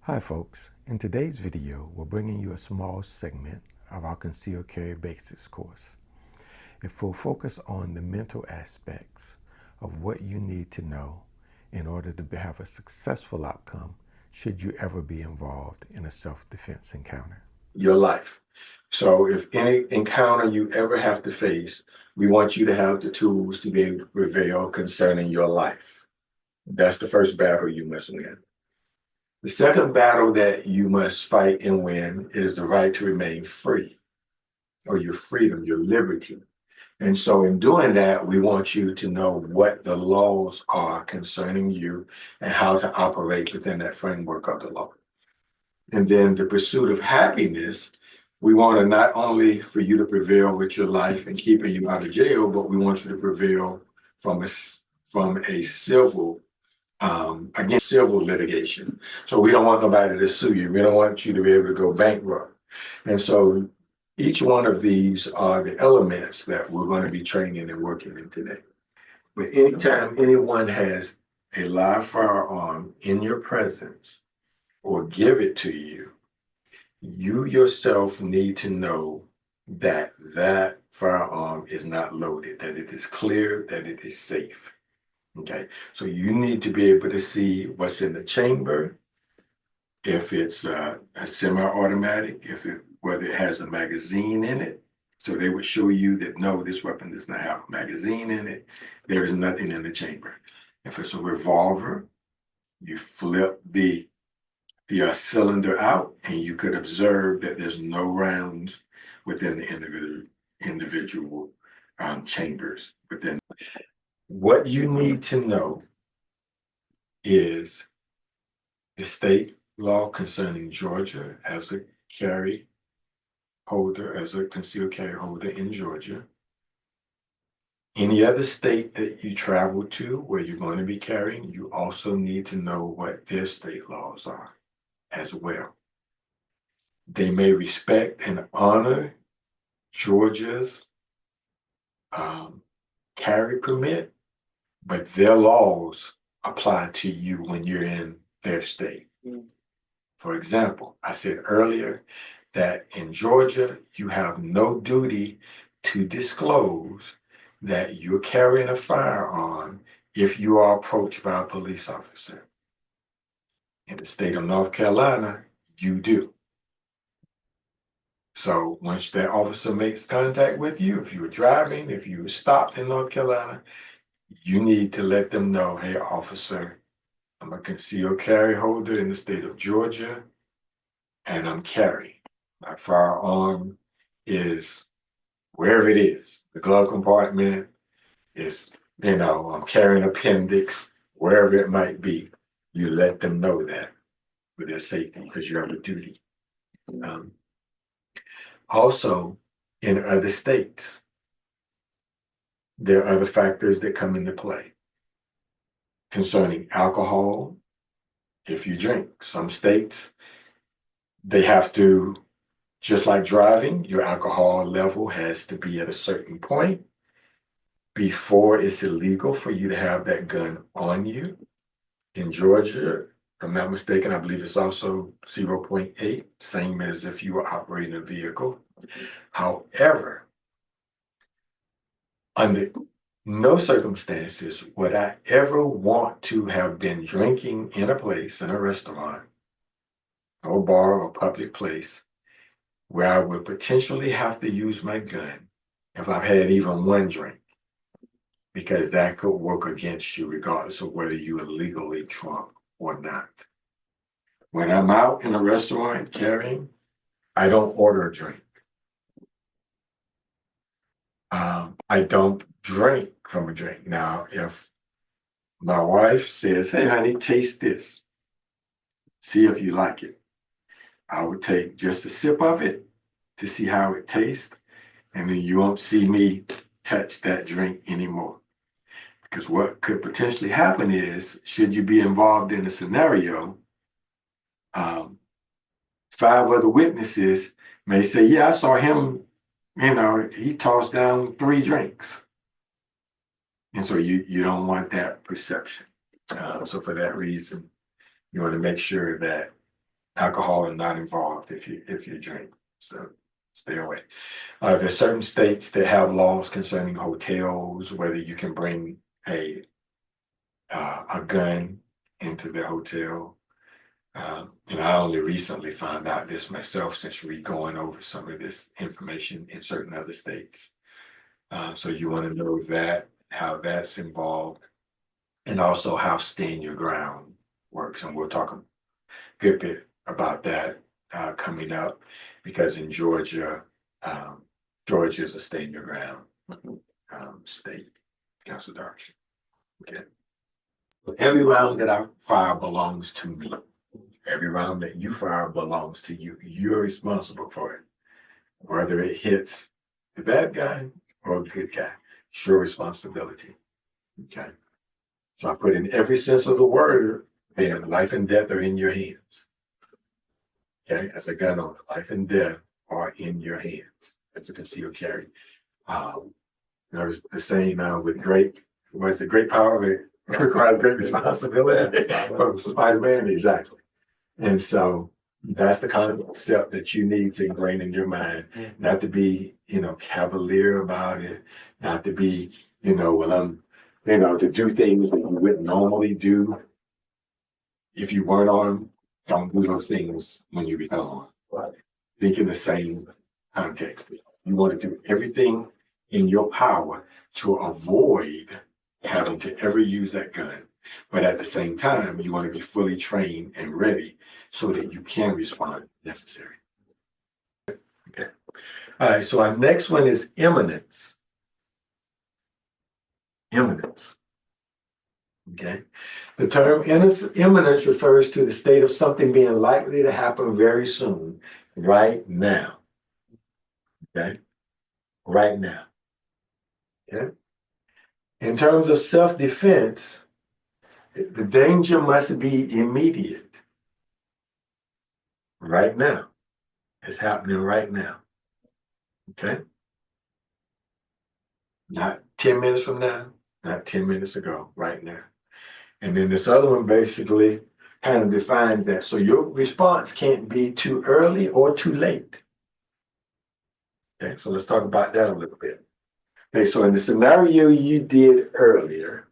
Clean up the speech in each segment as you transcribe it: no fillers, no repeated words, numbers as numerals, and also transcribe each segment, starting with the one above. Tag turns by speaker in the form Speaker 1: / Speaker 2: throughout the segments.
Speaker 1: Hi folks, in today's video we're bringing you a small segment of our Conceal Carry Basics course. It will focus on the mental aspects of what you need to know in order to have a successful outcome should you ever be involved in a self-defense encounter. Your life. So if any encounter you ever have to face, we want you to have the tools to be able to prevail concerning your life. That's the first battle you must win. The second battle that you must fight and win is the right to remain free, or your freedom, your liberty. And so in doing that, we want you to know what the laws are concerning you and how to operate within that framework of the law. And then the pursuit of happiness, we want to not only for you to prevail with your life and keeping you out of jail, but we want you to prevail from a civil against civil litigation. So we don't want nobody to sue you. We don't want you to be able to go bankrupt. And so each one of these are the elements that we're going to be training and working in today. But anytime anyone has a live firearm in your presence or give it to you, you yourself need to know that that firearm is not loaded, that it is clear, that it is safe. Okay, so you need to be able to see what's in the chamber, if it's a semi-automatic, whether it has a magazine in it. So they would show you that no, this weapon does not have a magazine in it. There is nothing in the chamber. If it's a revolver, you flip the cylinder out, and you could observe that there's no rounds within the individual chambers within. What you need to know is the state law concerning Georgia as a carry holder, as a concealed carry holder in Georgia. Any other state that you travel to where you're going to be carrying, you also need to know what their state laws are as well. They may respect and honor Georgia's carry permit, but their laws apply to you when you're in their state. For example, I said earlier that in Georgia, you have no duty to disclose that you're carrying a firearm if you are approached by a police officer. In the state of North Carolina, you do. So once that officer makes contact with you, if you were driving, if you were stopped in North Carolina, you need to let them know, hey, officer, I'm a concealed carry holder in the state of Georgia, and I'm carrying. My firearm is wherever it is, the glove compartment is, I'm carrying appendix, wherever it might be. You let them know that for their safety because you have a duty. Also, in other states, there are other factors that come into play concerning alcohol. If you drink, some states, they have to, just like driving, your alcohol level has to be at a certain point before it's illegal for you to have that gun on you. In Georgia, if I'm not mistaken, I believe it's also 0.8, same as if you were operating a vehicle. However, under no circumstances would I ever want to have been drinking in a place, in a restaurant, or bar, or public place, where I would potentially have to use my gun if I've had even one drink, because that could work against you regardless of whether you are legally drunk or not. When I'm out in a restaurant carrying, I don't order a drink. I don't drink from a drink. Now, if my wife says, hey, honey, taste this, see if you like it, I would take just a sip of it to see how it tastes, and then you won't see me touch that drink anymore. Because what could potentially happen is, should you be involved in a scenario, 5 other witnesses may say, yeah, I saw him, he tossed down 3 drinks. And so you don't want that perception. So for that reason, you want to make sure that Alcohol is not involved if you drink, so stay away. There's certain states that have laws concerning hotels, whether you can bring a gun into the hotel. And I only recently found out this myself since going over some of this information in certain other states. So you want to know that, how that's involved, and also how stand your ground works. And we'll talk a good bit about that coming up, because in Georgia, Georgia is a stand your ground state, council doctrine. Okay. Every round that I fire belongs to me. Every round that you fire belongs to you. You're responsible for it. Whether it hits the bad guy or the good guy, it's your responsibility. Okay. So I put in every sense of the word, and life and death are in your hands. Okay, as a gun owner, life and death are in your hands. That's a concealed carry. There's the saying with great power requires great responsibility from Spider-Man, exactly. And so that's the concept that you need to ingrain in your mind, not to be, cavalier about it, not to be, to do things that you wouldn't normally do if you weren't armed. Don't do those things when you become armed. Right. Think in the same context. You want to do everything in your power to avoid having to ever use that gun. But at the same time, you want to be fully trained and ready so that you can respond if necessary. Okay. All right, so our next one is imminence. Imminence. Okay. The term imminence refers to the state of something being likely to happen very soon, right now. Okay. Right now. Okay. In terms of self-defense, the danger must be immediate. Right now. It's happening right now. Okay? Not 10 minutes from now, not 10 minutes ago, right now. And then this other one basically kind of defines that. So your response can't be too early or too late. Okay, so let's talk about that a little bit. Okay, so in the scenario you did earlier,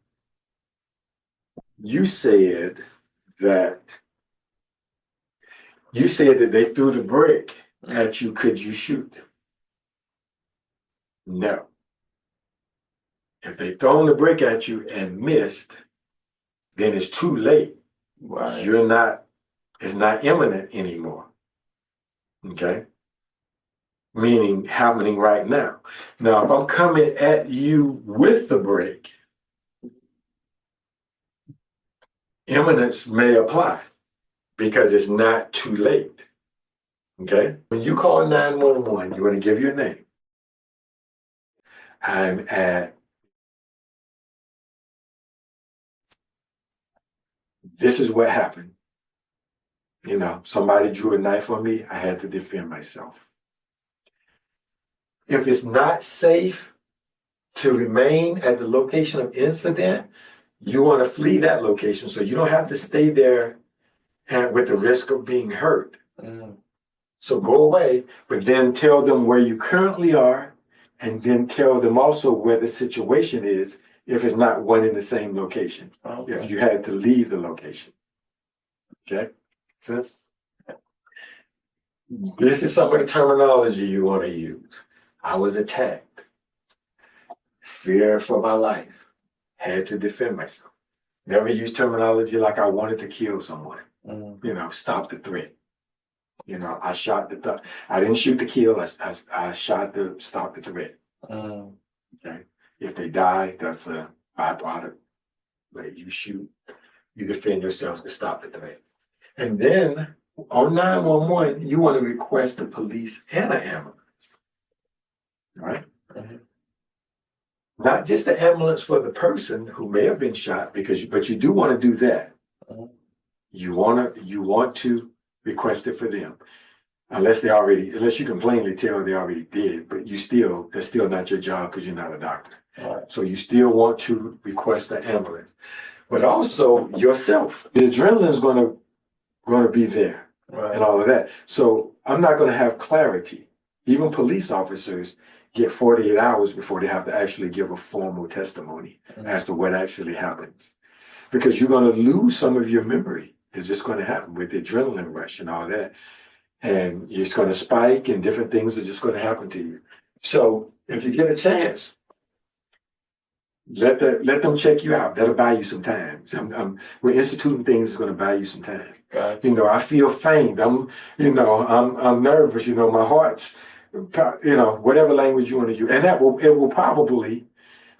Speaker 1: you said that they threw the brick at you. Could you shoot them? No. If they thrown the brick at you and missed, then it's too late. Right. It's not imminent anymore. Okay? Meaning happening right now. Now, if I'm coming at you with the brick, imminence may apply because it's not too late. Okay? When you call 911, you want to give your name. I'm at this is what happened. Somebody drew a knife on me. I had to defend myself. If it's not safe to remain at the location of incident, you want to flee that location so you don't have to stay there and with the risk of being hurt. So go away, but then tell them where you currently are, and then tell them also where the situation is if it's not one in the same location. Okay. If you had to leave the location. Okay? Sense? This is some of the terminology you want to use. I was attacked. Fear for my life. Had to defend myself. Never use terminology like I wanted to kill someone. Stop the threat. I shot I didn't shoot to kill. I shot to stop the threat. Okay. If they die, that's a byproduct. But you shoot, you defend yourself to stop the threat. And then on 911, you want to request the police and an ambulance. Right? Not just the ambulance for the person who may have been shot, but you do want to do that. You want to request it for them. Unless you can plainly tell they already did, but that's still not your job because you're not a doctor. Right. So you still want to request an ambulance. But also yourself. The adrenaline is going to be there. and all of that. So I'm not going to have clarity. Even police officers get 48 hours before they have to actually give a formal testimony as to what actually happens. Because you're going to lose some of your memory. It's just going to happen with the adrenaline rush and all that. And it's going to spike and different things are just going to happen to you. So if you get a chance, let them check you out. That'll buy you some time. So we're instituting things that's going to buy you some time.
Speaker 2: Gotcha.
Speaker 1: You know, I feel faint. I'm nervous. You know, my heart's, you know, whatever language you want to use, and it will probably.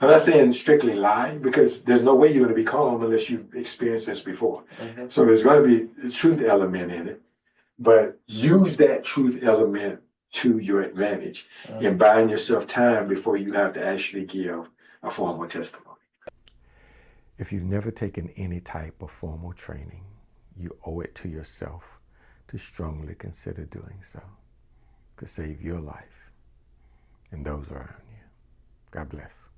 Speaker 1: I'm not saying strictly lie because there's no way you're going to be calm unless you've experienced this before. So there's going to be a truth element in it, but use that truth element to your advantage in buying yourself time before you have to actually give a formal testimony. If you've never taken any type of formal training, you owe it to yourself to strongly consider doing so. Could save your life and those around you. God bless.